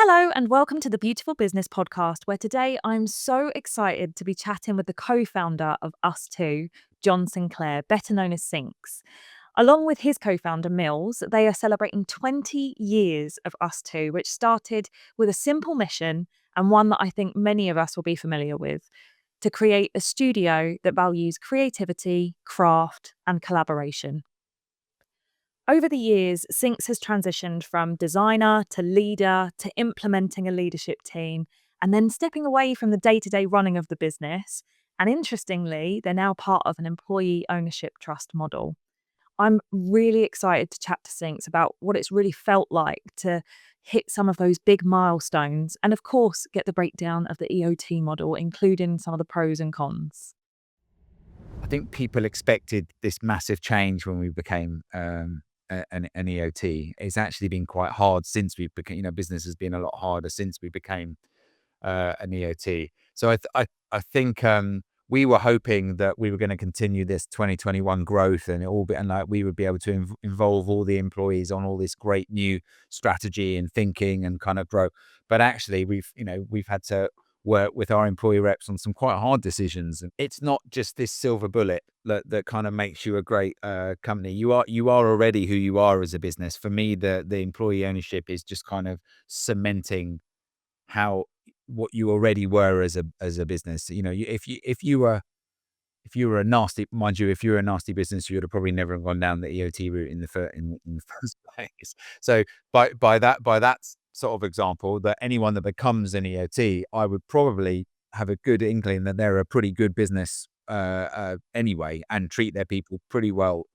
Hello, and welcome to the Beautiful Business Podcast, where today I'm so excited to be chatting with the co founder of Ustwo, John Sinclair, better known as Sinx. Along with his co founder, Mills, they are celebrating 20 years of Ustwo, which started with a simple mission and one that I think many of us will be familiar with: to create a studio that values creativity, craft, and collaboration. Over the years, Sinx has transitioned from designer to leader to implementing a leadership team and then stepping away from the day to day running of the business. And interestingly, they're now part of an employee ownership trust model. I'm really excited to chat to Sinx about what it's really felt like to hit some of those big milestones and, of course, get the breakdown of the EOT model, including some of the pros and cons. I think people expected this massive change when we became an EOT. It's actually been quite hard since we became, business has been a lot harder since we became an EOT. So I think we were hoping that we were going to continue this 2021 growth and like we would be able to involve all the employees on all this great new strategy and thinking and kind of grow. But actually we've had to work with our employee reps on some quite hard decisions. And it's not just this silver bullet that kind of makes you a great company. You are already who you are as a business. For me, the employee ownership is just kind of cementing what you already were as a business. If you were a nasty, mind you, if you were a nasty business, you would have probably never gone down the EOT route in the first place. So by that sort of example, that anyone that becomes an EOT, I would probably have a good inkling that they're a pretty good business anyway, and treat their people pretty well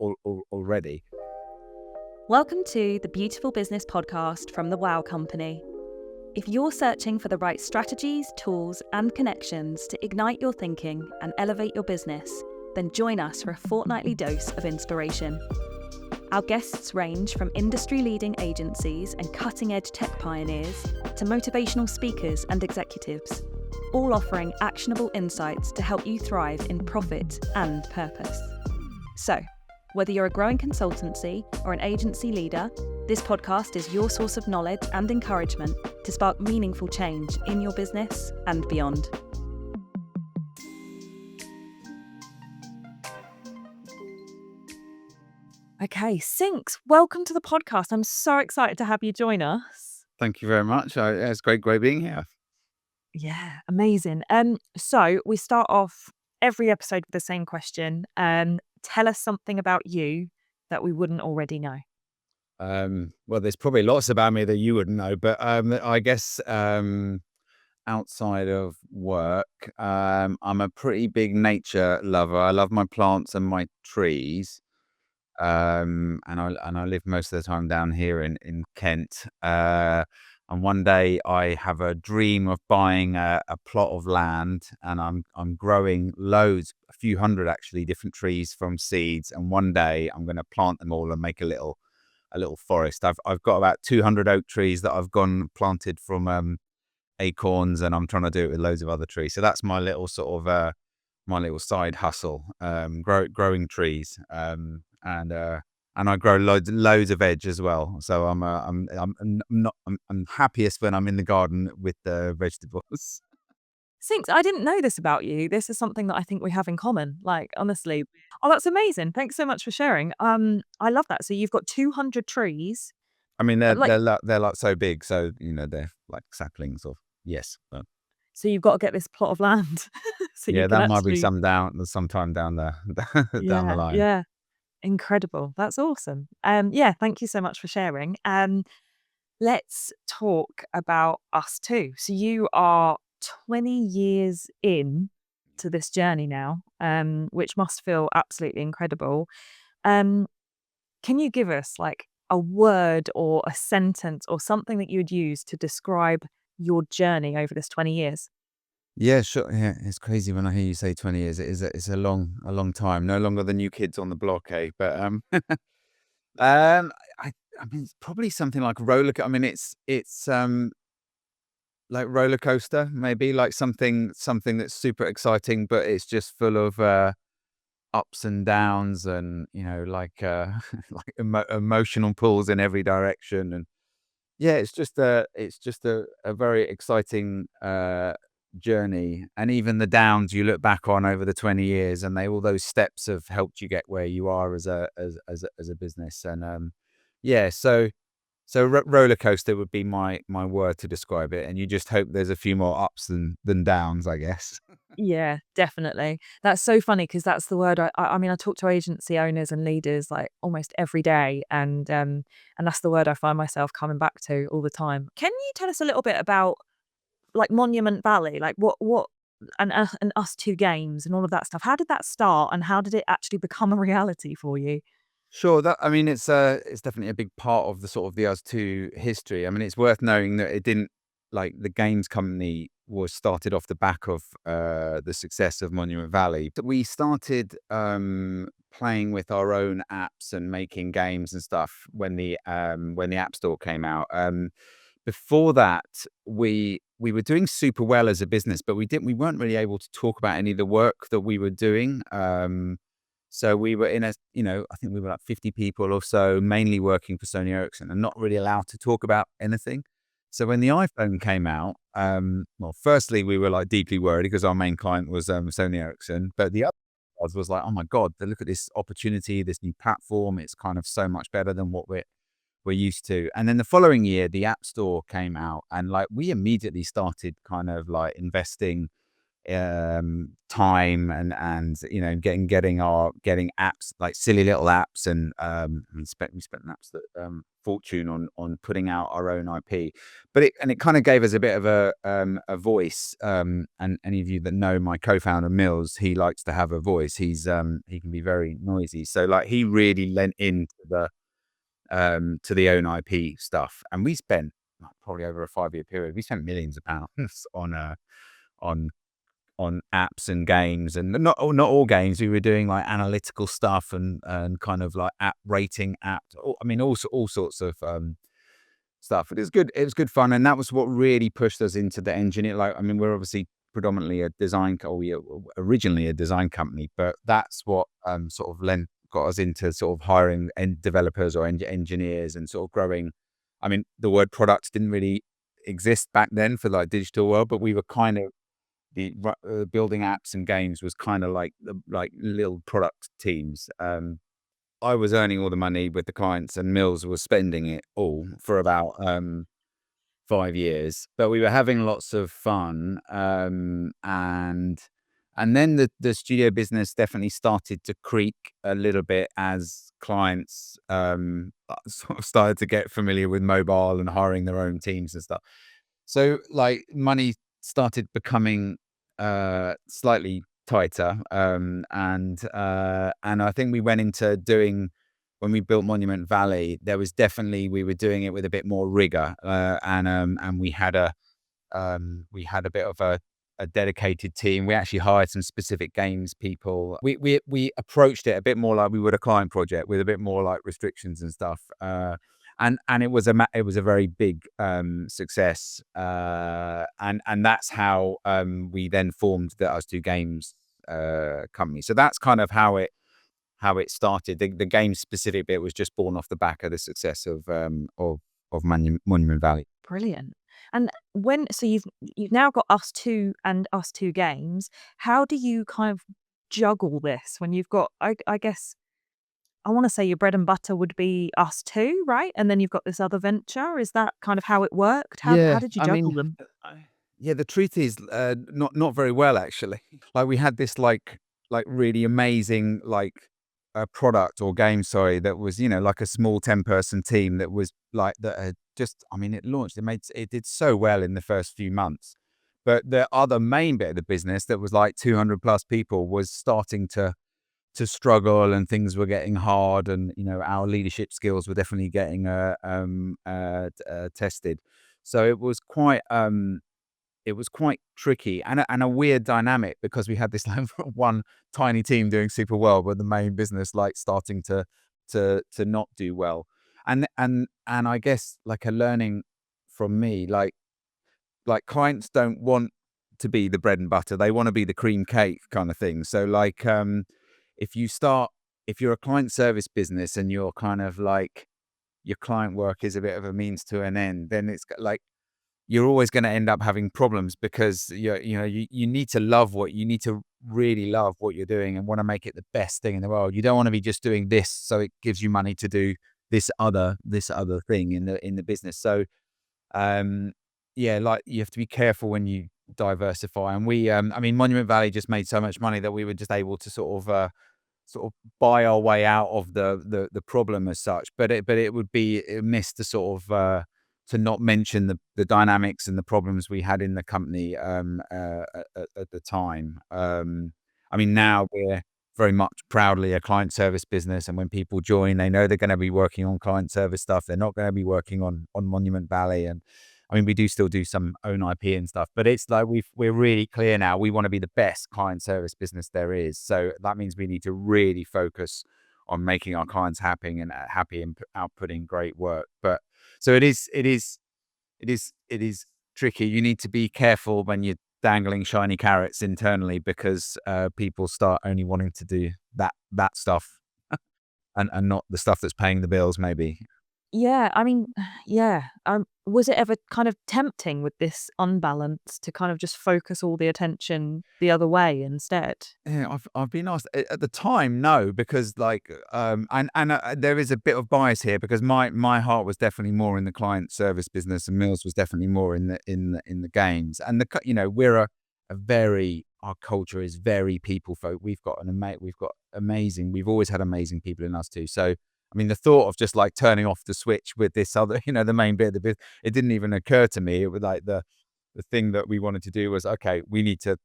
already. Welcome to the Beautiful Business Podcast from the Wow Company. If you're searching for the right strategies, tools, and connections to ignite your thinking and elevate your business, then join us for a fortnightly dose of inspiration. Our guests range from industry-leading agencies and cutting-edge tech pioneers to motivational speakers and executives, all offering actionable insights to help you thrive in profit and purpose. So, whether you're a growing consultancy or an agency leader, this podcast is your source of knowledge and encouragement to spark meaningful change in your business and beyond. Okay, Sinx, welcome to the podcast. I'm so excited to have you join us. Thank you very much. It's great being here. Yeah, amazing. So we start off every episode with the same question. Tell us something about you that we wouldn't already know. Well, there's probably lots about me that you wouldn't know, but I guess outside of work, I'm a pretty big nature lover. I love my plants and my trees. And I live most of the time down here in Kent. And one day I have a dream of buying a plot of land, and I'm growing loads, a few hundred actually, different trees from seeds. And one day I'm going to plant them all and make a little forest. I've got about 200 oak trees that I've planted from acorns, and I'm trying to do it with loads of other trees. So that's my little sort of my little side hustle, growing trees. And I grow loads of veg as well. So I'm happiest when I'm in the garden with the vegetables. Sinx, I didn't know this about you. This is something that I think we have in common. Like, honestly. Oh, that's amazing. Thanks so much for sharing. I love that. So you've got 200 trees. I mean, they're Like, like so big, so they're like saplings of yes. But so you've got to get this plot of land. So you yeah, can that might be actually. sometime down the down the Yeah, line. yeah. Incredible. That's awesome. Yeah, thank you so much for sharing. Let's talk about Ustwo. So you are 20 years in to this journey now, which must feel absolutely incredible. Um, can you give us like a word or a sentence or something that you would use to describe your journey over this 20 years? Yeah, sure. Yeah, it's crazy when I hear you say 20 years. It's a long time. No longer the new kids on the block, eh? But um, I mean, it's probably something like I mean, it's like roller coaster, maybe like something that's super exciting, but it's just full of ups and downs, and like like emotional pulls in every direction, and Yeah, it's just a very exciting journey, and even the downs you look back on over the 20 years, and all those steps have helped you get where you are as a business. And yeah, so roller coaster would be my word to describe it, and you just hope there's a few more ups than downs, I guess. Yeah, definitely. That's so funny because that's the word I mean, I talk to agency owners and leaders, like, almost every day, and that's the word I find myself coming back to all the time. Can you tell us a little bit about, like, Monument Valley? Like, what and Us 2 Games and all of that stuff. How did that start, and how did it actually become a reality for you? Sure, that I mean, it's definitely a big part of the sort of the Us 2 history. I mean, it's worth knowing that it didn't like the games company was started off the back of the success of Monument Valley. But we started playing with our own apps and making games and stuff when the App Store came out. Before that, we were doing super well as a business, but we weren't really able to talk about any of the work that we were doing. So we were in I think we were like 50 people or so, mainly working for Sony Ericsson and not really allowed to talk about anything. So when the iPhone came out, well, firstly, we were like deeply worried because our main client was Sony Ericsson. But the other was like, oh my God, look at this opportunity, this new platform. It's kind of so much better than what we're used to. And then the following year, the App Store came out, and like we immediately started kind of like investing time and getting apps like silly little apps and we spent an absolute fortune on putting out our own IP, but it kind of gave us a bit of a voice. And any of you that know my co-founder Mills, he likes to have a voice. He can be very noisy, so like he really lent into the own IP stuff, and we spent like, probably over a 5-year period, we spent millions of pounds on on apps and games, and not all games. We were doing like analytical stuff and kind of like app rating apps. I mean, all sorts of stuff. But it was good. It was good fun, and that was what really pushed us into the engineer. Like, I mean, we're obviously predominantly a or we were originally a design company, but that's what sort of got us into sort of hiring developers or engineers and sort of growing. I mean, the word products didn't really exist back then for like digital world, but we were kind of building apps and games was kind of like the like little product teams. I was earning all the money with the clients, and Mills was spending it all for about 5 years. But we were having lots of fun, and then the studio business definitely started to creak a little bit as clients sort of started to get familiar with mobile and hiring their own teams and stuff. So, like, money started becoming slightly tighter, and I think we went into doing when we built Monument Valley, there was definitely we were doing it with a bit more rigor, and we had a bit of a dedicated team. We actually hired some specific games people. We approached it a bit more like we would a client project with a bit more like restrictions and stuff. And it was a very big success. And that's how we then formed the Us Two Games company. So that's kind of how it started. The game specific bit was just born off the back of the success of Monument Valley. Brilliant. And so you've now got Us 2 and Us 2 Games. How do you kind of juggle this when you've got I guess I wanna say your bread and butter would be Us 2, right? And then you've got this other venture. Is that kind of how it worked? How Yeah, did you I juggle mean, them? yeah, the truth is, not very well actually. Like we had this like really amazing like product or game, sorry, that was like a small 10-person team that was like that had just, I mean, it did so well in the first few months, but the other main bit of the business that was like 200 plus people was starting to struggle, and things were getting hard, and our leadership skills were definitely getting tested. So it was quite tricky and a weird dynamic because we had this like one tiny team doing super well, but the main business like starting to not do well. And I guess like a learning from me, like clients don't want to be the bread and butter. They want to be the cream cake kind of thing. So like if you start if you're a client service business and you're kind of like your client work is a bit of a means to an end, then like you're always going to end up having problems because you need to really love what you're doing and want to make it the best thing in the world. You don't want to be just doing this so it gives you money to do this other thing in the business. So yeah, like you have to be careful when you diversify. And I mean, Monument Valley just made so much money that we were just able to sort of buy our way out of the problem as such. But it would be amiss to to not mention the dynamics and the problems we had in the company at the time. I mean, now we're very much proudly a client service business, and when people join, they know they're going to be working on client service stuff. They're not going to be working on Monument Valley. And I mean, we do still do some own IP and stuff, but it's like we're really clear now. We want to be the best client service business there is. So that means we need to really focus on making our clients happy and outputting great work. But so it is tricky. You need to be careful when you're dangling shiny carrots internally, because people start only wanting to do that stuff and not the stuff that's paying the bills, maybe. Yeah, I mean, yeah. Was it ever kind of tempting with this unbalance to kind of just focus all the attention the other way instead? Yeah, I've been asked at the time, no, because like, and there is a bit of bias here because my heart was definitely more in the client service business, and Mills was definitely more in the games. And we're a very our culture is very people folk. We've always had amazing people in us too. So I mean, the thought of just like turning off the switch with this other, the main bit of the business, it didn't even occur to me. It was like the thing that we wanted to do was, okay, we need to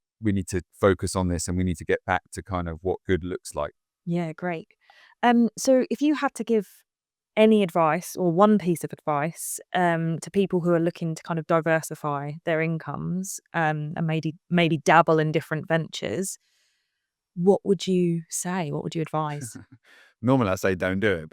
focus on this, and we need to get back to kind of what good looks like. Yeah, great. So if you had to give any advice or one piece of advice to people who are looking to kind of diversify their incomes and maybe dabble in different ventures, what would you say? What would you advise? Normally, I say don't do it,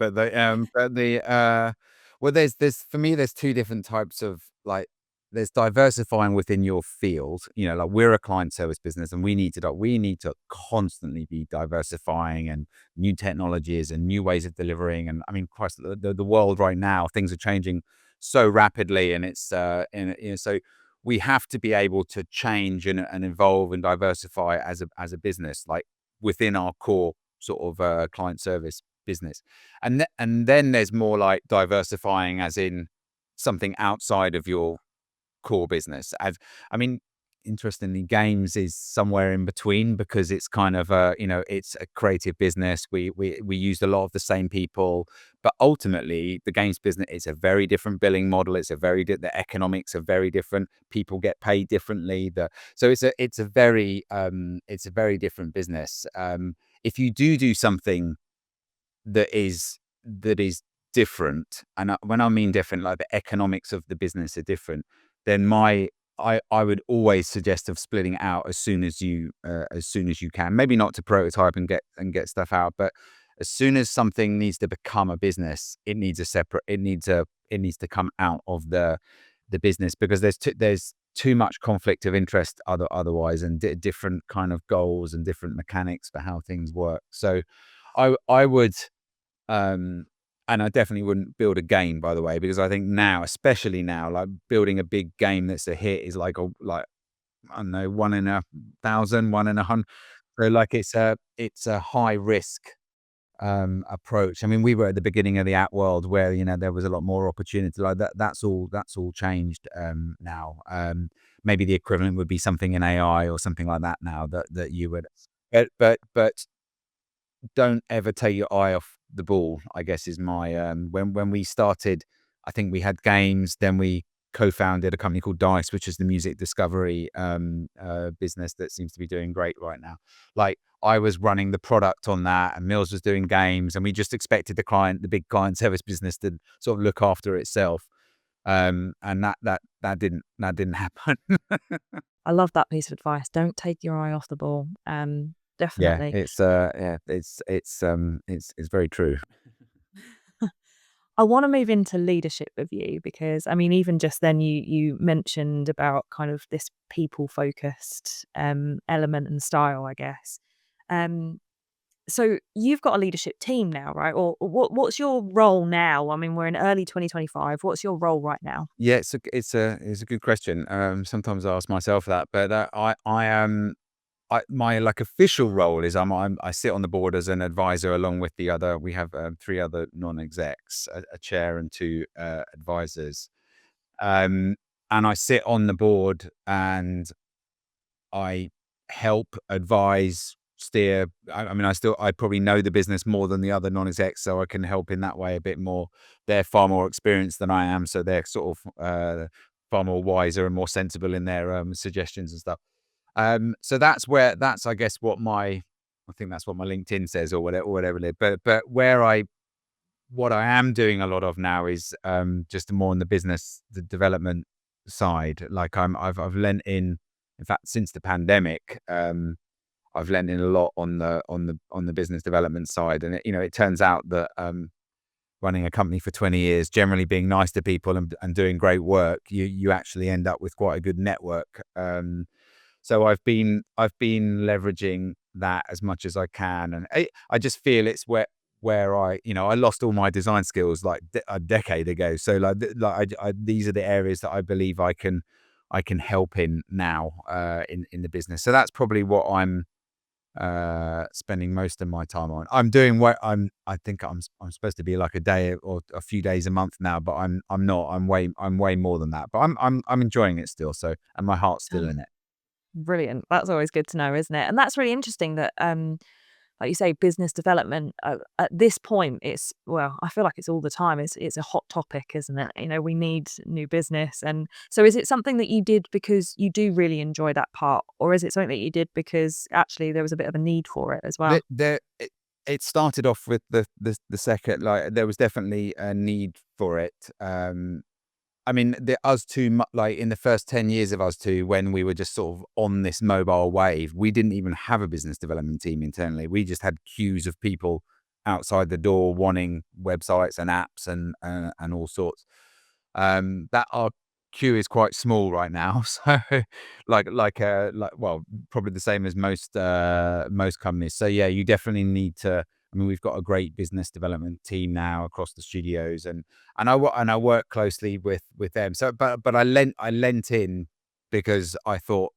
well, there's for me, there's two different types of like, there's diversifying within your field. Like we're a client service business, and we need to constantly be diversifying and new technologies and new ways of delivering. And I mean, Christ, the world right now, things are changing so rapidly, and so we have to be able to change and evolve and diversify as a business, like within our core sort of client service business. And then there's more like diversifying as in something outside of your core business. I mean, interestingly, games is somewhere in between, because it's kind of it's a creative business. We used a lot of the same people, but ultimately the games business is a very different billing model. The economics are very different. People get paid differently. So it's a very different business. If you do something that is different, and when I mean different, like the economics of the business are different, then I would always suggest of splitting it out as soon as you can. Maybe not to prototype and get stuff out, but as soon as something needs to become a business, it needs to come out of the business, because there's too much conflict of interest otherwise, and different kind of goals and different mechanics for how things work. So I would, um, and I definitely wouldn't build a game, by the way, because I think now, especially now, like building a big game that's a hit is like I don't know, one in a thousand, one in a hundred. So like it's a high risk approach. I mean, we were at the beginning of the app world where there was a lot more opportunity. Like that. That's all changed now. Maybe the equivalent would be something in AI or something like that now that you would. But don't ever take your eye off the ball, I guess is my when we started, I think we had games, then we co-founded a company called Dice, which is the music discovery business that seems to be doing great right now. Like I was running the product on that, and Mills was doing games, and we just expected the big client service business to sort of look after itself. And that didn't happen. I love that piece of advice. Don't take your eye off the ball. Yeah, Definitely. it's very true. I want to move into leadership with you because I mean, even just then you mentioned about kind of this people focused element and style, I guess. Um, So you've got a leadership team now, right? Or what's your role now? I mean, we're in early 2025. What's your role right now? Yeah, it's a good question. Sometimes I ask myself that, but I am my like official role is I sit on the board as an advisor along with the other. We have three other non-execs, a chair and two advisors. Um, and I sit on the board and I help advise, steer. I mean, I probably know the business more than the other non-execs, so I can help in that way a bit more. They're far more experienced than I am, so they're sort of far more wiser and more sensible in their suggestions and stuff. So that's I guess I think that's what my LinkedIn says or whatever it is. But what I am doing a lot of now is just more on the business the development side. Like I've lent in fact, since the pandemic, I've lent in a lot on the business development side. And it turns out that running a company for 20 years, generally being nice to people and doing great work, you actually end up with quite a good network. So I've been leveraging that as much as I can, and I just feel it's where I lost all my design skills like a decade ago. So these are the areas that I believe I can help in now in the business. So that's probably what I'm spending most of my time on. I'm doing what I think I'm supposed to be like a day or a few days a month now, but I'm not. I'm way more than that. But I'm enjoying it still. So and my heart's still Oh, in it. brilliant. That's always good to know, isn't it? And that's really interesting that like you say, business development at this point, it's well, I feel like it's all the time. It's a hot topic, isn't it? We need new business, and so is it something that you did because you do really enjoy that part, or is it something that you did because actually there was a bit of a need for it as well? It started off with the second, like there was definitely a need for it. I mean, the us two, like in the first 10 years of us two, when we were just sort of on this mobile wave, we didn't even have a business development team internally. We just had queues of people outside the door wanting websites and apps and all sorts. That our queue is quite small right now. So well, probably the same as most companies. So yeah, you definitely need to. I mean, we've got a great business development team now across the studios, and I work closely with them. So, but I lent in because I thought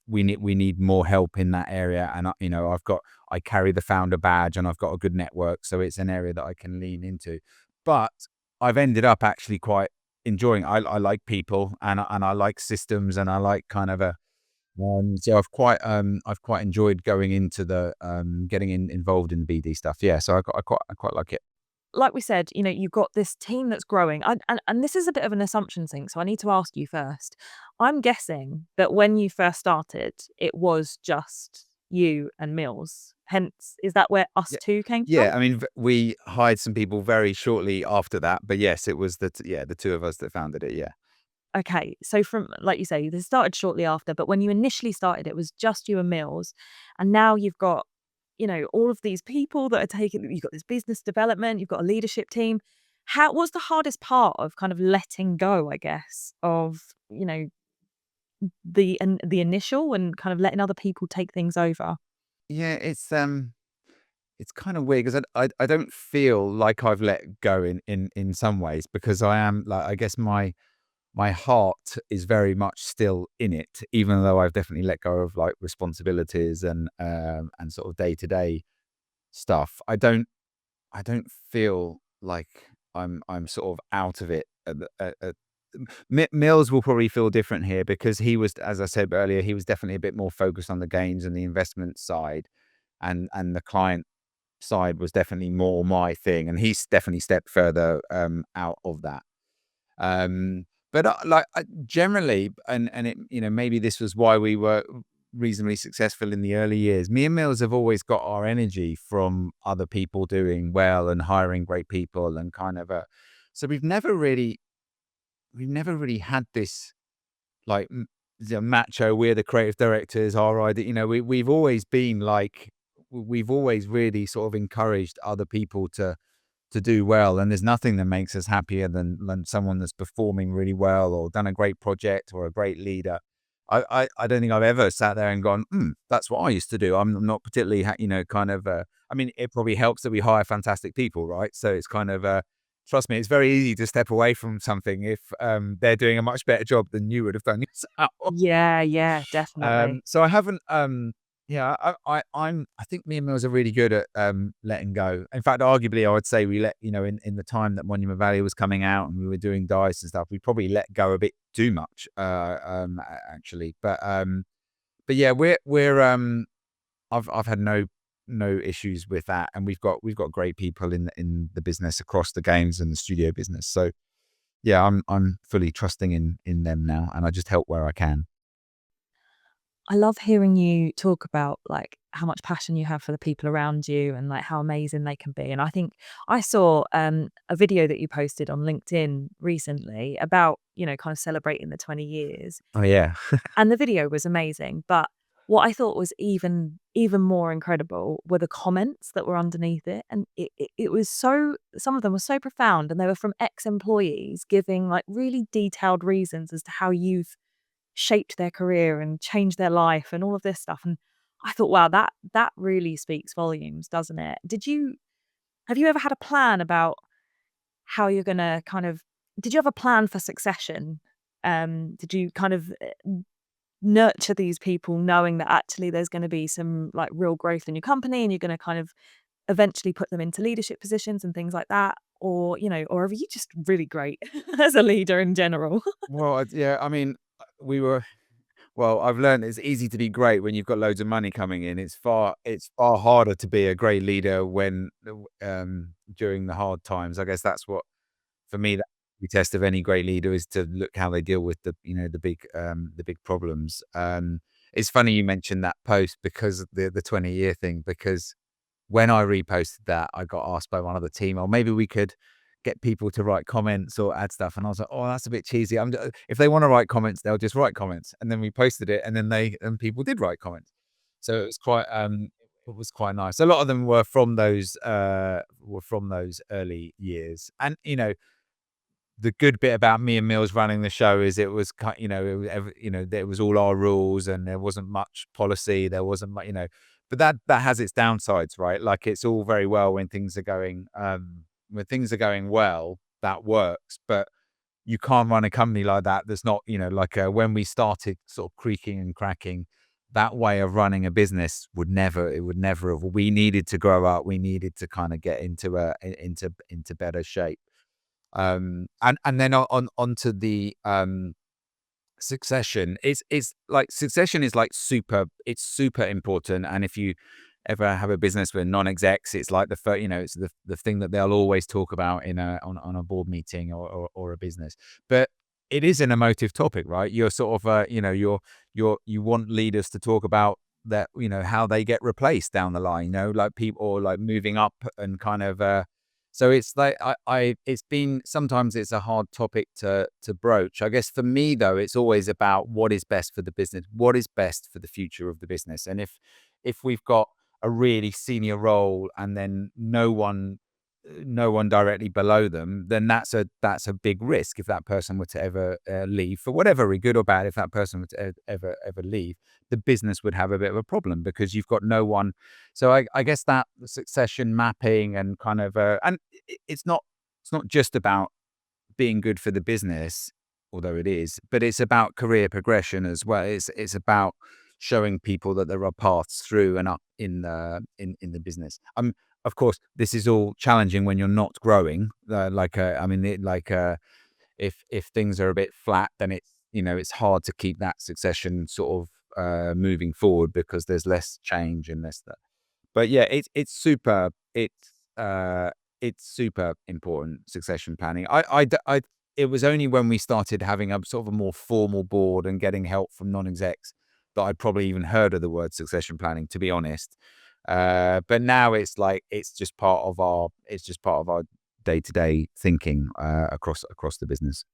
we need more help in that area, and I carry the founder badge, and I've got a good network, so it's an area that I can lean into. But I've ended up actually quite enjoying. I like people, and I like systems, and I like kind of a so I've quite enjoyed going into the getting involved in BD stuff. Yeah, so I quite like it. Like we said, you've got this team that's growing. And this is a bit of an assumption thing, so I need to ask you first. I'm guessing that when you first started, it was just you and Mills. Hence, is that where us Yeah, two came from? yeah. I mean, we hired some people very shortly after that, but yes, it was the two of us that founded it. Yeah. Okay, so from like you say, this started shortly after, but when you initially started, it was just you and Mills, and now you've got, all of these people that are taking. You've got this business development, you've got a leadership team. How what's the hardest part of kind of letting go, I guess, of the initial and kind of letting other people take things over? Yeah, it's kind of weird because I don't feel like I've let go in some ways because I am like I guess my heart is very much still in it, even though I've definitely let go of like responsibilities and sort of day to day stuff. I don't feel like I'm sort of out of it. Mills will probably feel different here because he was, as I said earlier, he was definitely a bit more focused on the gains and the investment side, and the client side was definitely more my thing, and he's definitely stepped further out of that. But generally, and maybe this was why we were reasonably successful in the early years. Me and Mills have always got our energy from other people doing well and hiring great people and kind of a. So we've never really had this like the macho. We're the creative directors. Our idea, we've always been like we've always really sort of encouraged other people to do well. And there's nothing that makes us happier than someone that's performing really well or done a great project or a great leader. I don't think I've ever sat there and gone, that's what I used to do. I'm not particularly, kind of. I mean, it probably helps that we hire fantastic people, right? So it's kind of. Trust me, it's very easy to step away from something if they're doing a much better job than you would have done yourself. Yeah, yeah, definitely. So I haven't. Yeah, I think me and Mills are really good at letting go. In fact, arguably, I would say we let in the time that Monument Valley was coming out and we were doing dice and stuff, we probably let go a bit too much. Actually, but yeah, I've had no issues with that, and we've got great people in the business across the games and the studio business. So yeah, I'm fully trusting in them now, and I just help where I can. I love hearing you talk about like how much passion you have for the people around you and like how amazing they can be. And I think I saw a video that you posted on LinkedIn recently about, kind of celebrating the 20 years. Oh yeah. And the video was amazing. But what I thought was even more incredible were the comments that were underneath it. And it was so some of them were so profound and they were from ex-employees giving like really detailed reasons as to how you've shaped their career and changed their life and all of this stuff, and I thought, wow, that really speaks volumes, doesn't it? Have you ever had a plan about how you're gonna kind of did you have a plan for succession? Did you kind of, nurture these people knowing that actually there's gonna be some, like, real growth in your company and you're gonna kind of eventually put them into leadership positions and things like that? Or, or are you just really great as a leader in general? Well, yeah, I mean, we were well, I've learned it's easy to be great when you've got loads of money coming in. It's far harder to be a great leader when during the hard times. I guess that's what for me, the test of any great leader is to look how they deal with the big problems. It's funny you mentioned that post because of the 20-year thing, because when I reposted that, I got asked by one of the team, "Oh, maybe we could get people to write comments or add stuff." And I was like, "Oh, that's a bit cheesy. If they want to write comments, they'll just write comments." And then we posted it, and then people did write comments. So it was quite nice. A lot of them were from those early years, and the good bit about me and Mills running the show is it was it was there was all our rules and there wasn't much policy. There wasn't much, but that has its downsides, right? Like it's all very well when things are going well, that works, but you can't run a company like that. That's not, when we started sort of creaking and cracking, that way of running a business it would never have, we needed to grow up. We needed to kind of get into better shape. And then onto the succession. It's like succession is like it's super important. And if you ever have a business with non-execs, it's like it's the thing that they'll always talk about on a board meeting or a business. But it is an emotive topic, right? You're sort of you want leaders to talk about that, how they get replaced down the line, like people or like moving up and kind of so it's like it's been sometimes it's a hard topic to broach. I guess for me though, it's always about what is best for the business, what is best for the future of the business. And if we've got a really senior role and then no one directly below them, then that's a big risk if that person were to ever leave for whatever, good or bad. If that person were to ever leave, the business would have a bit of a problem because you've got no one. So I guess that succession mapping and kind of and it's not just about being good for the business, although it is, but it's about career progression as well. It's about showing people that there are paths through and up in the business. Of course, this is all challenging when you're not growing. I mean, if things are a bit flat, then it's hard to keep that succession sort of moving forward because there's less change and less that. But yeah, uh it's super important, succession planning. It was only when we started having a sort of a more formal board and getting help from non-execs that I'd probably even heard of the word succession planning, to be honest. But now it's like it's just part of our day-to-day thinking across the business.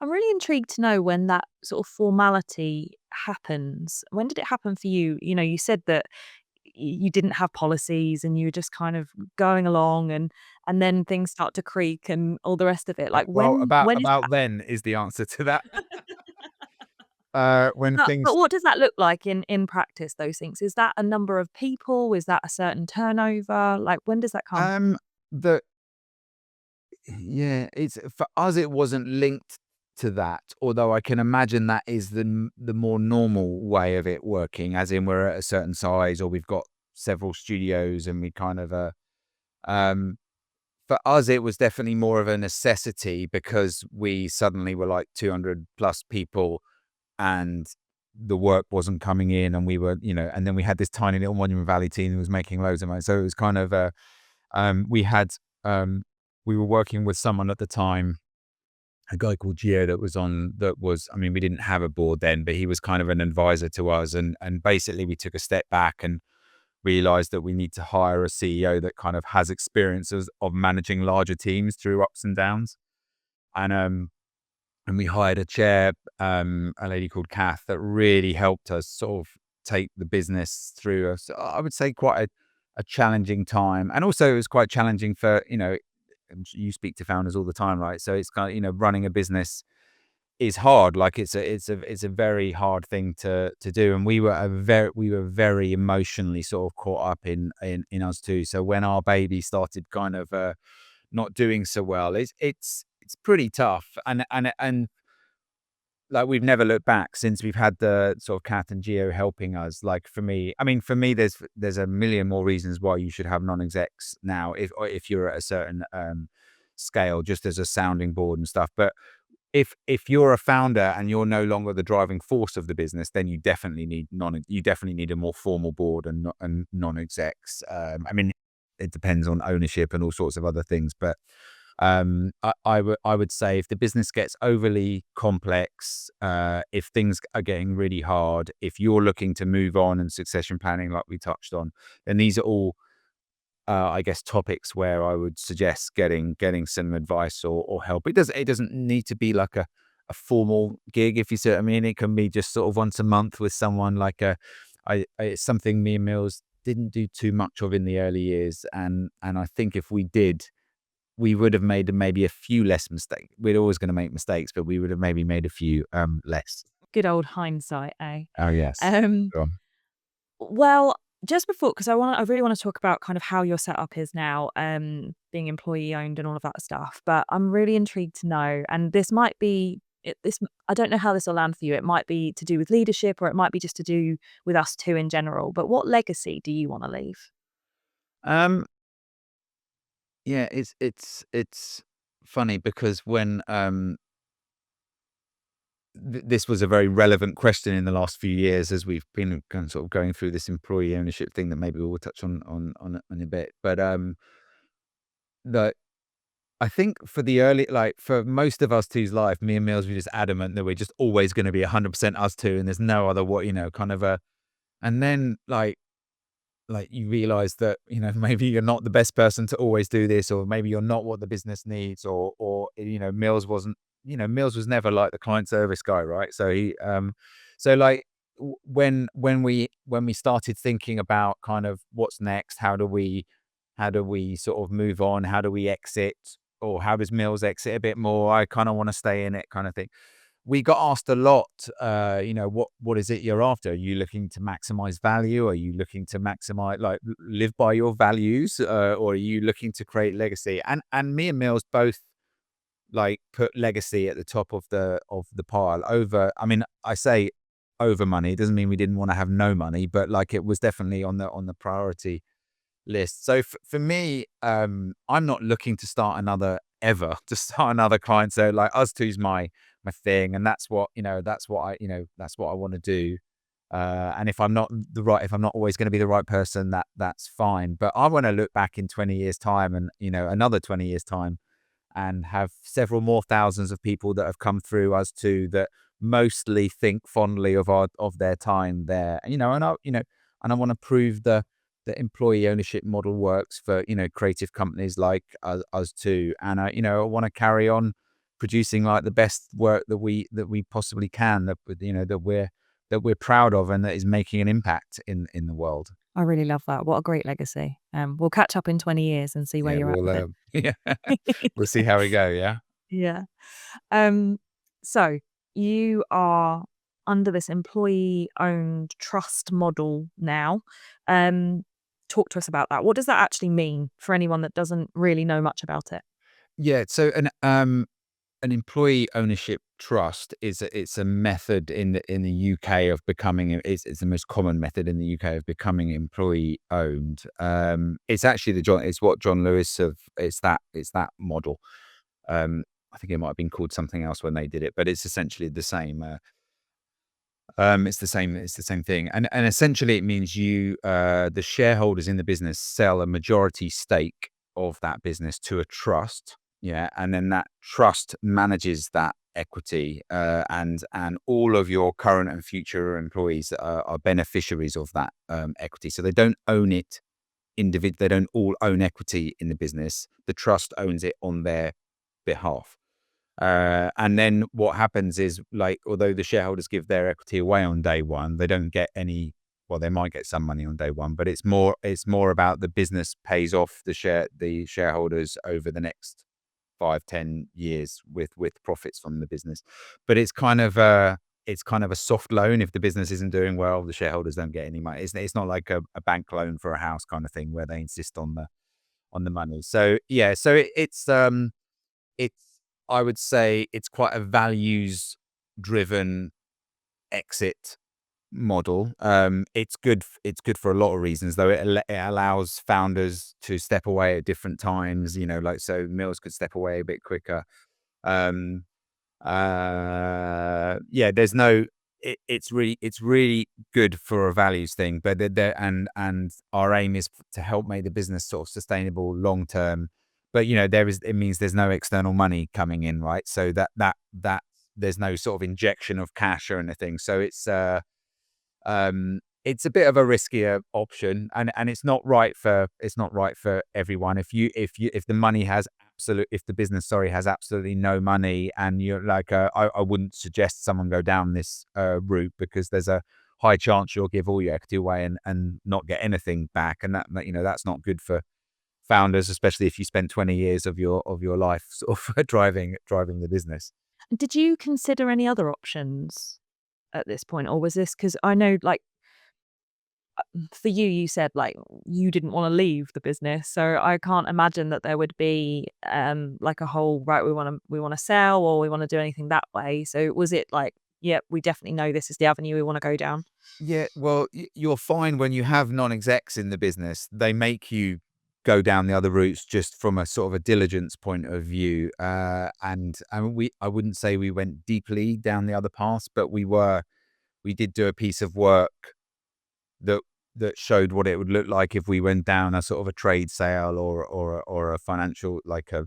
I'm really intrigued to know when that sort of formality happens. When did it happen for you? You said that you didn't have policies and you were just kind of going along and then things start to creak and all the rest of it. Like Well, when is about that? then is the answer to that. when But things what does that look like in practice, those things? Is that a number of people? Is that a certain turnover? Like, when does that come? the yeah, it's for us, it wasn't linked to that, although I can imagine that is the more normal way of it working, as in we're at a certain size or we've got several studios and we kind of um for us, it was definitely more of a necessity because we suddenly were like 200 plus people and the work wasn't coming in and we were, and then we had this tiny little Monument Valley team that was making loads of money. So it was kind of we had, we were working with someone at the time, a guy called Gio I mean, we didn't have a board then, but he was kind of an advisor to us. And basically we took a step back and realized that we need to hire a CEO that kind of has experiences of managing larger teams through ups and downs. And, and we hired a chair, a lady called Kath, that really helped us sort of take the business through I would say quite a challenging time. And also it was quite challenging for, you speak to founders all the time, right? So it's kind of, running a business is hard. Like it's a very hard thing to do. And we were very emotionally sort of caught up in us too. So when our baby started kind of not doing so well, it's pretty tough. And like we've never looked back since we've had the sort of Kath and Geo helping us. Like for me, I mean, for me, there's a million more reasons why you should have non-execs now if you're at a certain scale, just as a sounding board and stuff. But if you're a founder and you're no longer the driving force of the business, then you definitely need a more formal board and non-execs. I mean, it depends on ownership and all sorts of other things, but I would say if the business gets overly complex, if things are getting really hard, if you're looking to move on and succession planning, like we touched on, then these are all, I guess, topics where I would suggest getting some advice or help. It doesn't need to be like a formal gig, if you see what I mean. It can be just sort of once a month with someone. It's something me and Mills didn't do too much of in the early years, and I think if we did, we would have made maybe a few less mistakes. We're always going to make mistakes, but we would have maybe made a few less. Good old hindsight, eh? Oh yes. Um, Go on. well, just before, because I really want to talk about kind of how your setup is now, being employee owned and all of that stuff. But I'm really intrigued to know, and this might be this. I don't know how this will land for you. It might be to do with leadership, or it might be just to do with us two in general. But what legacy do you want to leave? Um, yeah, it's funny because when this was a very relevant question in the last few years as we've been kind of sort of going through this employee ownership thing that maybe we'll touch on in a bit. But the I think for the early, like for most of us two's life, me and Mills were just adamant that we're just always going to be 100% us two, and there's no other kind of a. And then like you realize that maybe you're not the best person to always do this, or maybe you're not what the business needs, or Mills was never like the client service guy, right? So so like when we started thinking about kind of what's next, how do we sort of move on, how do we exit, or how does Mills exit a bit more, I kind of want to stay in it, kind of thing. We got asked a lot, what is it you're after? Are you looking to maximize value? Are you looking to maximize, like, live by your values, or are you looking to create legacy? And me and Mills both like put legacy at the top of the pile over. I mean, I say over money. It doesn't mean we didn't want to have no money, but like it was definitely on the priority list. So for me, I'm not looking to start another client. So like us two's my thing, and that's what I want to do. And if I'm not always going to be the right person, that's fine. But I want to look back in 20 years time, and another 20 years time, and have several more thousands of people that have come through us too, that mostly think fondly of their time there. And I want to prove the employee ownership model works for creative companies like us too. And I want to carry on producing like the best work that we possibly can, that we're proud of and that is making an impact in the world. I really love that. What a great legacy. We'll catch up in 20 years and see where Yeah, you're at we'll with it. yeah, we'll see how we go. Yeah. Yeah. Um, so you are under this employee-owned trust model now. Um, Talk to us about that. What does that actually mean for anyone that doesn't really know much about it? Yeah, so an employee ownership trust it's a method in the UK of becoming it's the most common method in the UK of becoming employee owned. It's actually it's what John Lewis of it's that model. I think it might have been called something else when they did it, but it's essentially the same. It's the same thing, and essentially it means the shareholders in the business sell a majority stake of that business to a trust, yeah, and then that trust manages that equity, and all of your current and future employees are beneficiaries of that equity. So they don't own it they don't all own equity in the business. The trust owns it on their behalf. And then what happens is, like, although the shareholders give their equity away on day one, they don't get any. Well, they might get some money on day one, but it's more about the business pays off the shareholders over the next 5-10 years with profits from the business. But it's kind of a soft loan. If the business isn't doing well, the shareholders don't get any money. It's not like a bank loan for a house kind of thing where they insist on the money. So yeah, so it's I would say it's quite a values driven exit model. It's good for a lot of reasons, though. It allows founders to step away at different times. Like, so Mills could step away a bit quicker. Um, yeah, it's really good for a values thing, but and our aim is to help make the business sort of sustainable long term. But it means there's no external money coming in, right? So that there's no sort of injection of cash or anything. So it's a bit of a riskier option, and it's not right for everyone. If the money has if the business, sorry, has absolutely no money, and you're like, I wouldn't suggest someone go down this route, because there's a high chance you'll give all your equity away and not get anything back, and that's not good for founders, especially if you spend 20 years of your life sort of driving the business. Did you consider any other options at this point, or was this because I know, like, for you, you said, like, you didn't wanna leave the business, so I can't imagine that there would be, like, a whole, "Right, we wanna sell," or, "We wanna do anything that way." So was it like, "Yep, we definitely know this is the avenue we wanna go down?" Yeah, well, you're fine when you have non-execs in the business. They make you go down the other routes just from a sort of a diligence point of view. And I wouldn't say we went deeply down the other paths, but we did do a piece of work that that showed what it would look like if we went down a sort of a trade sale or a financial, like a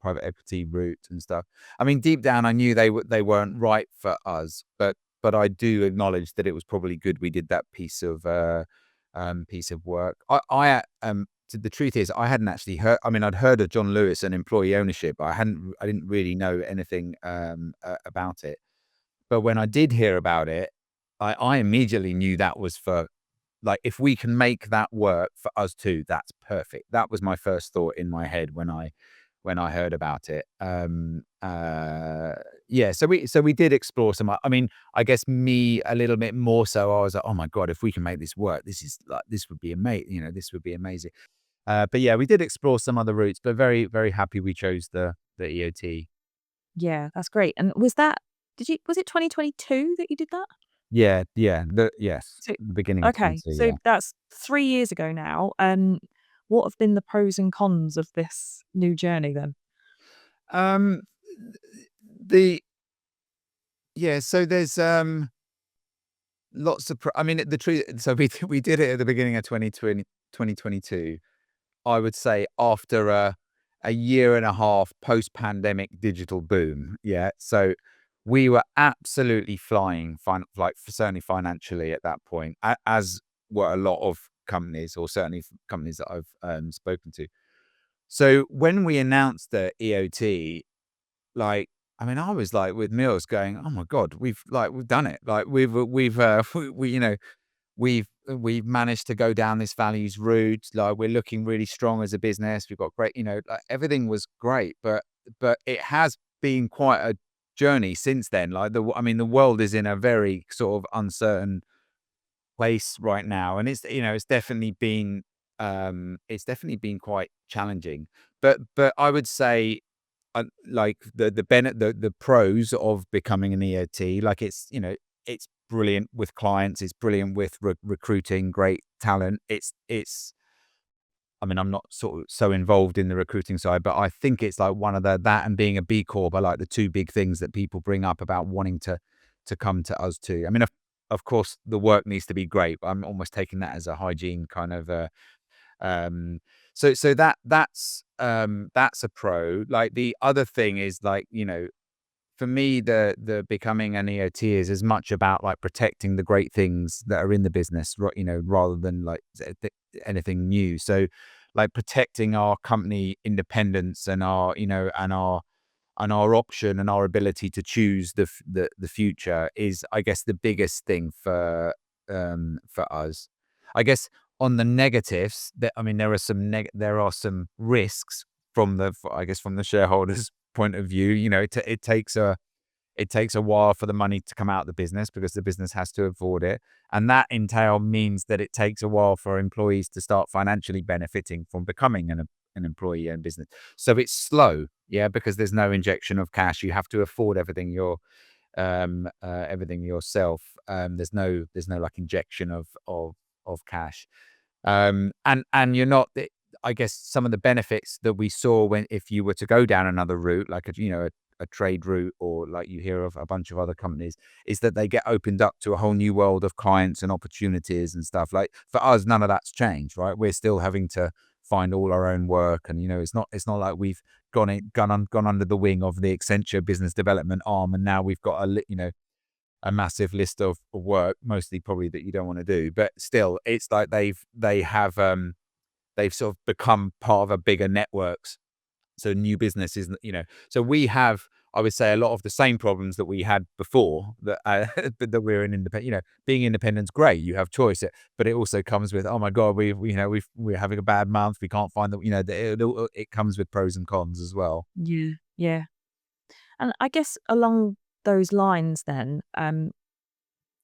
private equity route and stuff. I mean, deep down, I knew they weren't right for us, but I do acknowledge that it was probably good we did that piece of work. The truth is, I hadn't actually heard. I mean, I'd heard of John Lewis and employee ownership, but I didn't really know anything about it. But when I did hear about it, I immediately knew that was for, like, if we can make that work for us too, that's perfect. That was my first thought in my head when I heard about it. Yeah, so we did explore some. I mean, I guess me a little bit more so. I was like, oh my god, if we can make this work, this would be amazing. This would be amazing. But yeah, we did explore some other routes, but very, very happy we chose the EOT. Yeah, that's great, and was it 2022 that you did that? Yeah, yeah, yes, So the beginning of okay, 22. so Yeah. that's 3 years ago now. What have been the pros and cons of this new journey then? Um, the yeah, so there's lots of. I mean, the truth. So we did it at the beginning of 2022. I would say after a year and a half post-pandemic digital boom. Yeah, so we were absolutely flying, like, certainly financially at that point, as were a lot of companies, or certainly companies that I've spoken to. So when we announced the EOT, like, I mean, I was like with Mills going, "Oh my god, we've done it! Like, we've managed to go down this values route. Like, we're looking really strong as a business. We've got great, like, everything was great, but it has been quite journey since then. Like I mean, the world is in a very sort of uncertain place right now, and it's definitely been quite challenging. But I would say, like the pros of becoming an EOT, like it's brilliant with clients, it's brilliant with recruiting great talent. It's I mean, I'm not sort of so involved in the recruiting side, but I think it's like one of that and being a B Corp are like the two big things that people bring up about wanting to come to us too. I mean, of course, the work needs to be great, but I'm almost taking that as a hygiene kind of. Um, so that's a pro. Like the other thing is like for me, the becoming an EOT is as much about like protecting the great things that are in the business, rather than like anything new. So, like protecting our company independence and our option and our ability to choose the future is, I guess, the biggest thing for us. I guess on the negatives, I mean, there are some risks from the shareholders' point of view. It takes a while for the money to come out of the business because the business has to afford it. And that means that it takes a while for employees to start financially benefiting from becoming an employee owned business. So it's slow, yeah, because there's no injection of cash. You have to afford everything yourself. There's no like injection of cash. And you're not, I guess some of the benefits that we saw if you were to go down another route, like a trade route, or like you hear of a bunch of other companies, is that they get opened up to a whole new world of clients and opportunities and stuff. Like for us, none of that's changed, right? We're still having to find all our own work, and it's not like we've gone under the wing of the Accenture business development arm, and now we've got a massive list of work, mostly probably that you don't want to do. But still, it's like they've sort of become part of a bigger networks. So new business isn't, so we have, I would say, a lot of the same problems that we had before, that but that we're an independent. Being independent's great, you have choice, but it also comes with, oh my god, we're having a bad month, we can't find it comes with pros and cons as well. Yeah, yeah. And I guess along those lines then,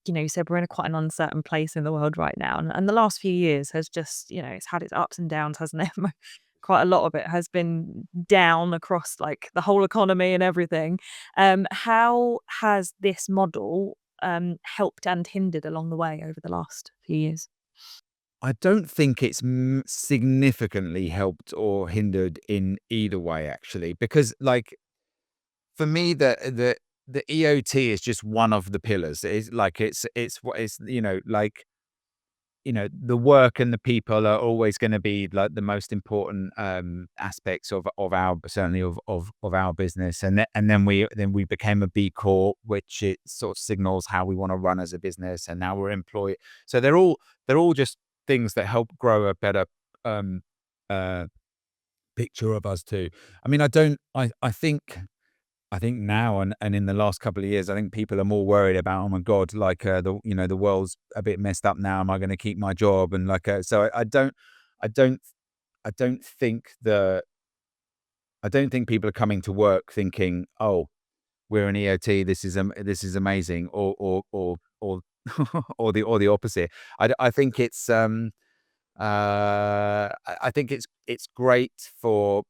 you said we're in quite an uncertain place in the world right now. And the last few years has just, it's had its ups and downs, hasn't it? Quite a lot of it has been down across like the whole economy and everything. How has this model helped and hindered along the way over the last few years? I don't think it's significantly helped or hindered in either way, actually, because like for me, the EOT is just one of the pillars. It's like it's what is like the work and the people are always going to be like the most important aspects of our, certainly of our business. And then we became a B Corp, which it sort of signals how we want to run as a business, and now we're employed. So they're all just things that help grow a better um uh picture of us too. I mean, I think now, and in the last couple of years, I think people are more worried about, oh my God, like the world's a bit messed up now. Am I going to keep my job? And like, so I don't, I don't think I don't think people are coming to work thinking, oh, we're an EOT. This is amazing, or or the opposite. I think I think it's great for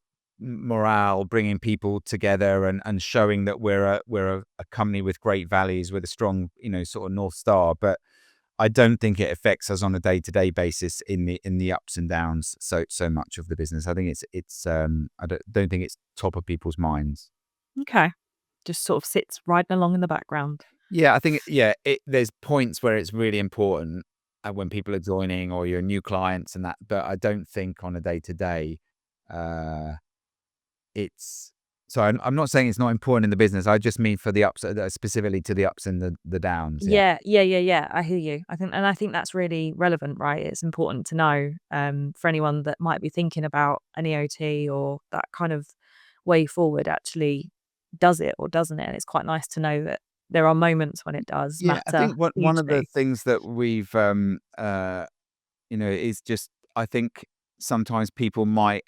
morale, bringing people together, and showing that we're a company with great values, with a strong, sort of North Star. But I don't think it affects us on a day-to-day basis in the ups and downs so much of the business. I think it's I don't think it's top of people's minds. Okay. Just sort of sits riding along in the background. Yeah, I think there's points where it's really important, when people are joining or your new clients and that, but I don't think on a day-to-day, uh, it's so I'm not saying it's not important in the business. I just mean for the ups, specifically to the ups and the downs. Yeah. Yeah, yeah, yeah, yeah. I hear you. I think that's really relevant, right? It's important to know for anyone that might be thinking about an EOT or that kind of way forward actually does it or doesn't it. And it's quite nice to know that there are moments when it does Yeah, I matter think one of the hugely. things that we've is just, I think sometimes people might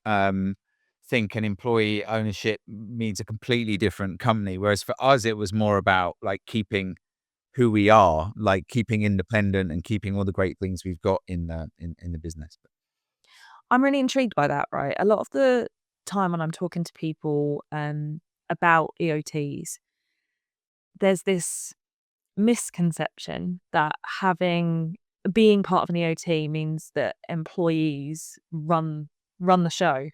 think an employee ownership means a completely different company. Whereas for us, it was more about like keeping who we are, like keeping independent and keeping all the great things we've got in the business. I'm really intrigued by that, right? A lot of the time when I'm talking to people about EOTs, there's this misconception that being part of an EOT means that employees run the show.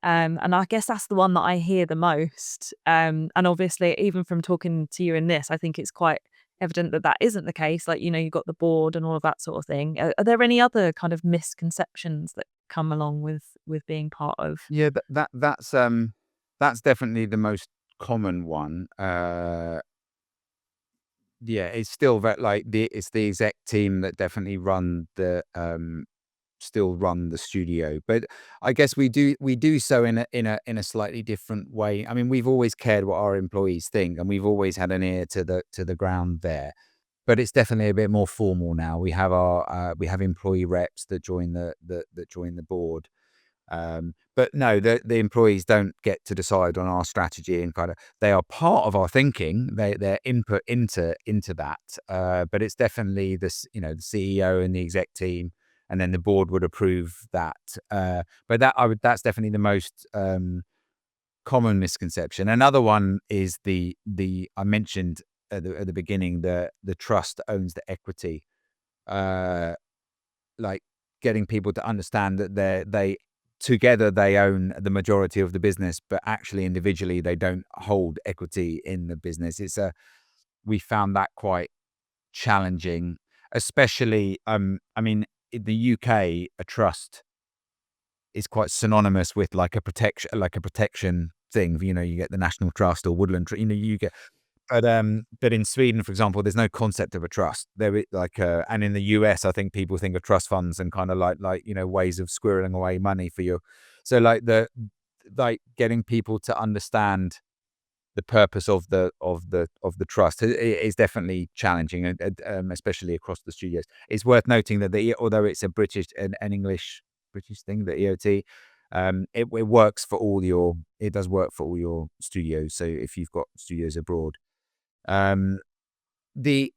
And I guess that's the one that I hear the most. And obviously, even from talking to you in this, I think it's quite evident that that isn't the case. Like, you've got the board and all of that sort of thing. Are there any other kind of misconceptions that come along with being part of? Yeah, that's definitely the most common one. Yeah, it's still that like it's the exec team that definitely still run the studio. But I guess we do so in a slightly different way. I mean, we've always cared what our employees think, and we've always had an ear to the ground there. But it's definitely a bit more formal now. We have employee reps that join that join the board. But no, the employees don't get to decide on our strategy, and kind of they are part of our thinking. Their input into that. But it's definitely the CEO and the exec team, and then the board would approve that. But that's definitely the most common misconception. Another one is the I mentioned at the beginning, the trust owns the equity. Uh, like getting people to understand that they together they own the majority of the business, but actually individually they don't hold equity in the business. We found that quite challenging, especially I mean, in the UK, a trust is quite synonymous with like a protection thing. You get the National Trust or Woodland Trust, you get. But in Sweden, for example, there's no concept of a trust. And in the US, I think people think of trust funds and kind of ways of squirreling away money for you. So getting people to understand the purpose of the trust is definitely challenging, especially across the studios. It's worth noting that although it's a British and an British thing, the EOT, it does work for all your studios. So if you've got studios abroad. Um, the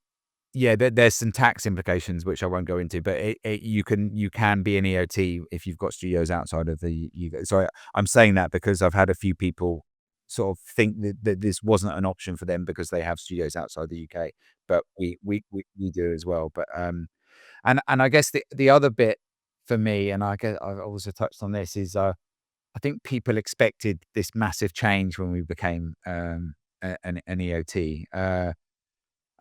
yeah, there's some tax implications which I won't go into, but you can be an EOT if you've got studios outside of the UK. So I'm saying that because I've had a few people sort of think that this wasn't an option for them because they have studios outside the UK, but we do as well. But and I guess the other bit for me, and I guess I've also touched on this, is I think people expected this massive change when we became an EOT.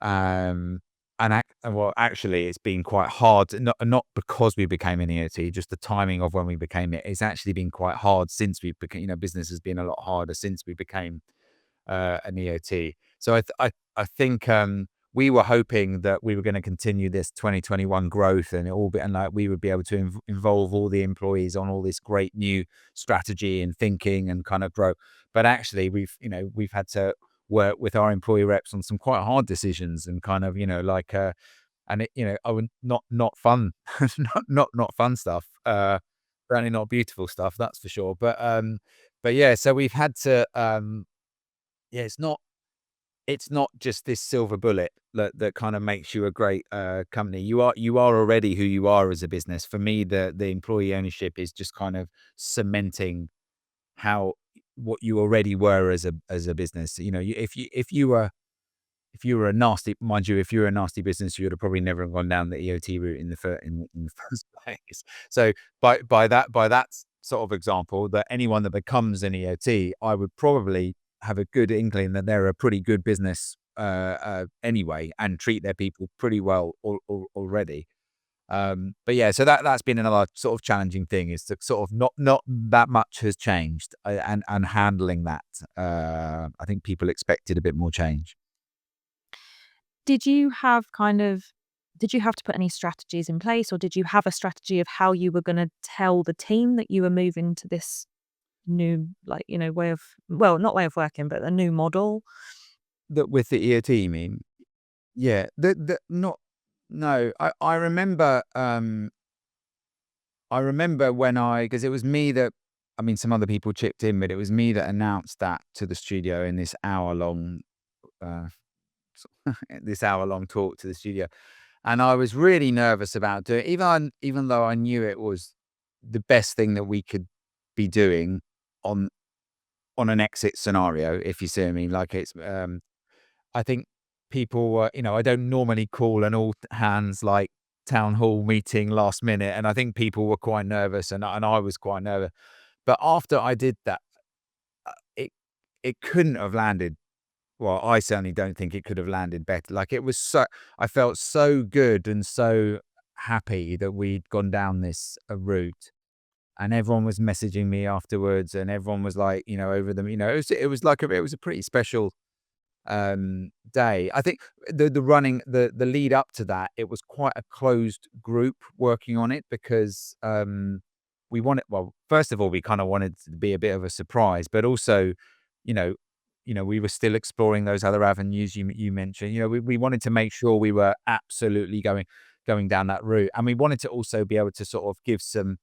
Um, well, actually, it's been quite hard. Not because we became an EOT, just the timing of when we became it. It's actually been quite hard since we became. Business has been a lot harder since we became an EOT. So I think we were hoping that we were going to continue this 2021 growth, and like we would be able to involve all the employees on all this great new strategy and thinking and kind of grow. But actually, we've had to work with our employee reps on some quite hard decisions and kind of and it I would not fun not fun stuff. Certainly not beautiful stuff, that's for sure. But yeah, so we've had to yeah, it's not just this silver bullet that kind of makes you a great company. You are already who you are as a business. For me, the employee ownership is just kind of cementing how what you already were as a business. If you were a nasty, mind you, if you were a nasty business, you would have probably never gone down the EOT route in the first place. So by that sort of example, that anyone that becomes an EOT, I would probably have a good inkling that they're a pretty good business anyway, and treat their people pretty well already. But yeah, so that's been another sort of challenging thing, is to sort of not that much has changed, and handling that. I think people expected a bit more change. Did you have kind of did you have to put any strategies in place, or did you have a strategy of how you were gonna tell the team that you were moving to this new, like, way of, well, not way of working, but a new model? That with the EOT, you mean? Yeah, the not no. I remember when because it was me that I mean, some other people chipped in, but it was me that announced that to the studio in this hour-long, uh, this hour-long talk to the studio. And I was really nervous about doing, even though I knew it was the best thing that we could be doing on an exit scenario, if you see what I mean. Like, it's, I think people were, I don't normally call an all hands like town hall meeting last minute, and I think people were quite nervous, and I was quite nervous. But after I did that, it couldn't have landed. Well, I certainly don't think it could have landed better. Like, it was so, I felt so good and so happy that we'd gone down this route, and everyone was messaging me afterwards, and everyone was like, over them. It was a pretty special day. I think the lead up to that, it was quite a closed group working on it, because we wanted, well, first of all, we kind of wanted to be a bit of a surprise, but also, you know, we were still exploring those other avenues you mentioned. We wanted to make sure we were absolutely going down that route, and we wanted to also be able to sort of give some.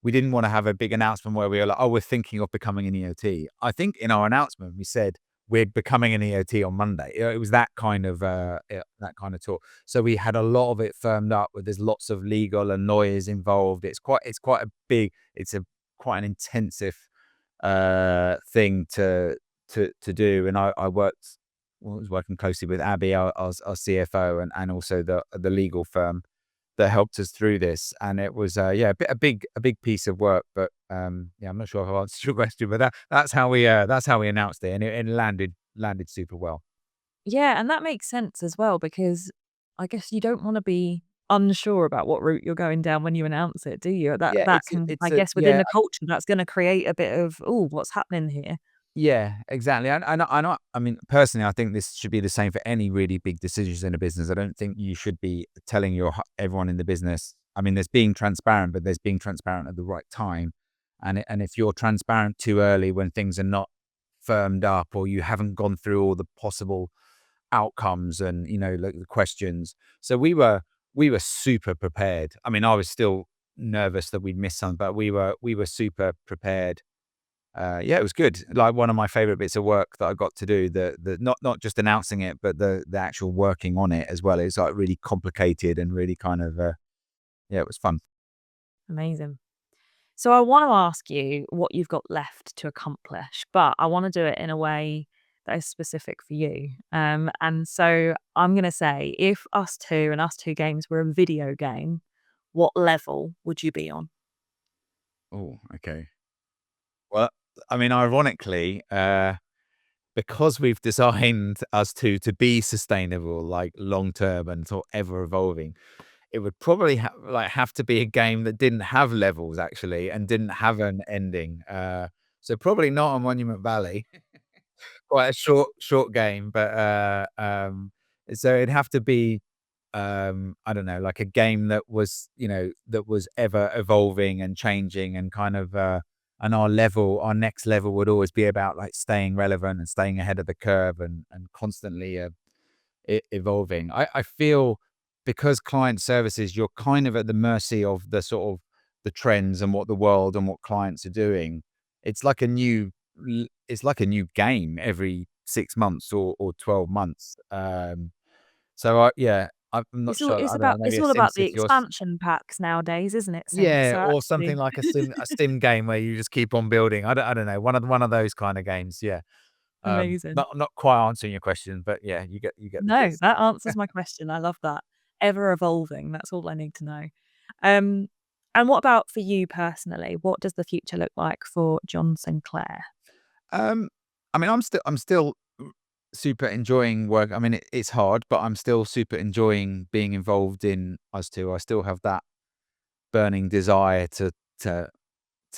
We didn't want to have a big announcement where we were like, "Oh, we're thinking of becoming an EOT." I think in our announcement we said we're becoming an EOT on Monday. It was that kind of talk. So we had a lot of it firmed up. Where there's lots of legal and lawyers involved. It's quite an intensive thing to do. And I was working closely with Abby, our CFO, and also the legal firm that helped us through this. And it was a big piece of work. But yeah, I'm not sure if I answered your question, but that's how we announced it, and it landed super well. Yeah, and that makes sense as well because I guess you don't wanna be unsure about what route you're going down when you announce it, do you? That Yeah, that it's can it's I a guess within yeah. the culture, that's gonna create a bit of, "Oh, what's happening here?" Yeah, exactly. I mean, personally, I think this should be the same for any really big decisions in a business. I don't think you should be telling everyone in the business. I mean, there's being transparent, but there's being transparent at the right time. And if you're transparent too early when things are not firmed up, or you haven't gone through all the possible outcomes and, like, the questions. So we were super prepared. I mean, I was still nervous that we'd miss some, but we were super prepared. Yeah, it was good. Like, one of my favorite bits of work that I got to do, the not just announcing it, but the actual working on it as well. It's like really complicated and really kind of, yeah, it was fun. Amazing. So I wanna ask you what you've got left to accomplish, but I wanna do it in a way that is specific for you. And so I'm gonna say, if Us 2 and Us 2 Games were a video game, what level would you be on? Oh, okay. Well, I mean, ironically, because we've designed us to be sustainable, like long term and sort of ever evolving, it would probably have to be a game that didn't have levels, actually, and didn't have an ending. So probably not on Monument Valley. Quite a short game, but so it'd have to be, I don't know, like a game that was, that was ever evolving and changing, and kind of, and our next level would always be about, like, staying relevant and staying ahead of the curve, and constantly evolving. I feel, because client services, you're kind of at the mercy of the sort of the trends and what the world and what clients are doing. It's like a new it's like a new game every 6 months or 12 months. So yeah, I'm not sure. I don't know, maybe It's a all Sim about the City, expansion packs nowadays, isn't it, Sinx? yeah, So or something actually like a sim game where you just keep on building. I don't know, one of those kind of games. Yeah. amazing. Not quite answering your question, but yeah, you get the No, gist. that answers my question. I love that. Ever evolving, that's all I need to know. Um, and what about for you personally? What does the future look like for John Sinclair? Um, I mean, I'm still super enjoying work. I mean, it's hard, but I'm still super enjoying being involved in Us Two. I still have that burning desire to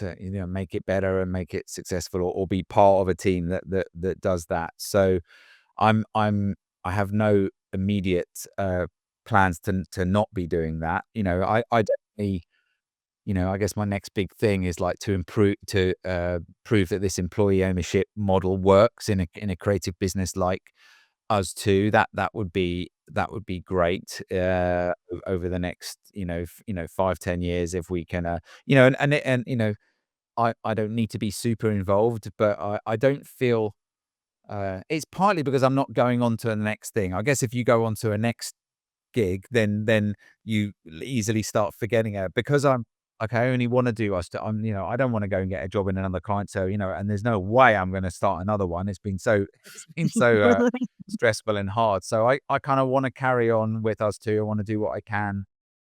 make it better and make it successful, or be part of a team that does that. So I have no immediate plans to not be doing that. I definitely, I guess my next big thing is, like, to prove that this employee ownership model works in a creative business like us too. That would be great, over the next, 5-10 years, if we can, and I don't need to be super involved, but I don't feel it's partly because I'm not going on to the next thing. I guess if you go on to a next gig, then you easily start forgetting it because I only want to do I'm I don't want to go and get a job in another client. So and there's no way I'm going to start another one. It's been so stressful and hard. So I kind of want to carry on with us too. I want to do what I can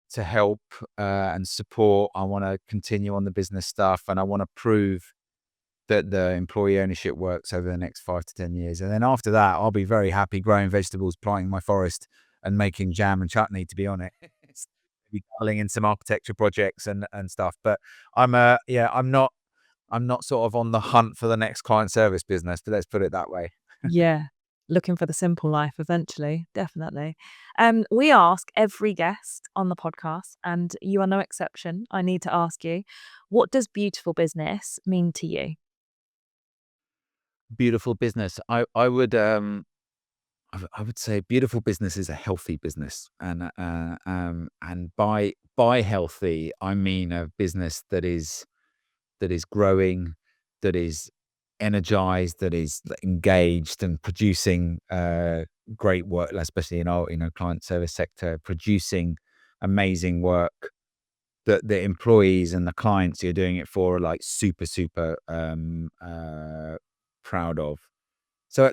to help and support. I want to continue on the business stuff, and I want to prove that the employee ownership works over the next 5 to 10 years. And then after that, I'll be very happy growing vegetables, planting my forest and making jam and chutney, to be honest. Maybe dabbling in some architecture projects and stuff. But I'm not sort of on the hunt for the next client service business, but let's put it that way. Yeah. Looking for the simple life eventually, definitely. We ask every guest on the podcast, and you are no exception. I need to ask you, what does beautiful business mean to you? Beautiful business. I would say beautiful business is a healthy business, and by healthy I mean a business that is growing, that is energized, that is engaged and producing great work, especially in our client service sector, producing amazing work that the employees and the clients you're doing it for are like super proud of. So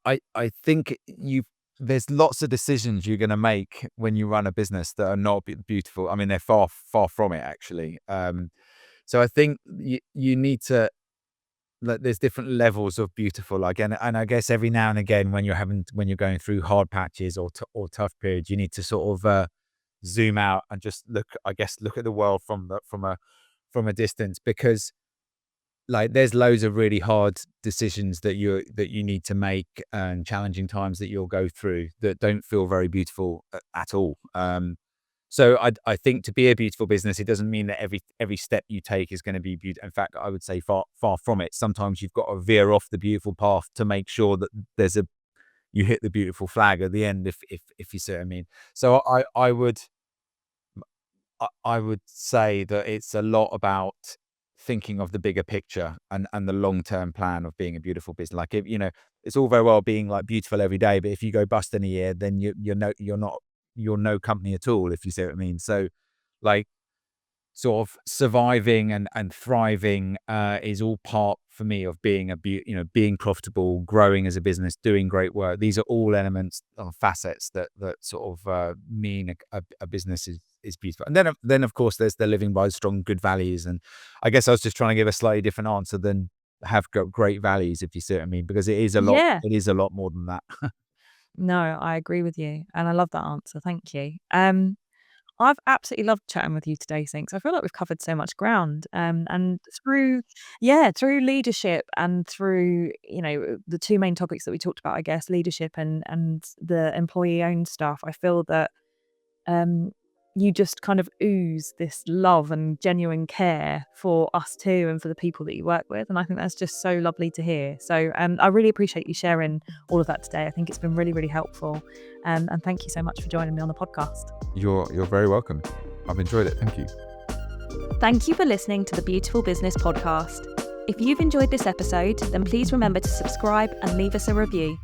I think there's lots of decisions you're going to make when you run a business that are not beautiful. I mean, they're far from it actually. So I think you need to, like, there's different levels of beautiful, like, and I guess every now and again when you're going through hard patches or tough periods, you need to sort of zoom out and just look at the world from a distance, because like there's loads of really hard decisions that you need to make and challenging times that you'll go through that don't feel very beautiful at all. So I think to be a beautiful business, it doesn't mean that every step you take is going to be beautiful. In fact, I would say far from it. Sometimes you've got to veer off the beautiful path to make sure that you hit the beautiful flag at the end, if you see what I mean. So I would say that it's a lot about thinking of the bigger picture and the long-term plan of being a beautiful business. Like, it's all very well being like beautiful every day, but if you go bust in a year, then you're no company at all, if you see what I mean. So like sort of surviving and thriving is all part for me of being being profitable, growing as a business, doing great work. These are all elements or facets that sort of mean a business is beautiful. And then of course there's the living by strong good values. And I guess I was just trying to give a slightly different answer than have got great values, if you see what I mean, because it is a lot. Yeah. It is a lot more than that. No, I agree with you, and I love that answer. Thank you. I've absolutely loved chatting with you today, Sinks. I feel like we've covered so much ground, and through leadership and through the two main topics that we talked about, I guess, leadership and the employee-owned stuff. I feel that um, you just kind of ooze this love and genuine care for us too, and for the people that you work with, and I think that's just so lovely to hear. So I really appreciate you sharing all of that today. I think it's been really, really helpful, and thank you so much for joining me on the podcast. You're very welcome. I've enjoyed it. Thank you. Thank you for listening to the Beautiful Business Podcast. If you've enjoyed this episode, then please remember to subscribe and leave us a review.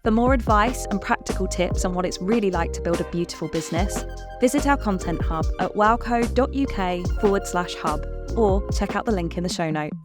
For more advice and practical tips on what it's really like to build a beautiful business, visit our content hub at wowco.uk/hub, or check out the link in the show notes.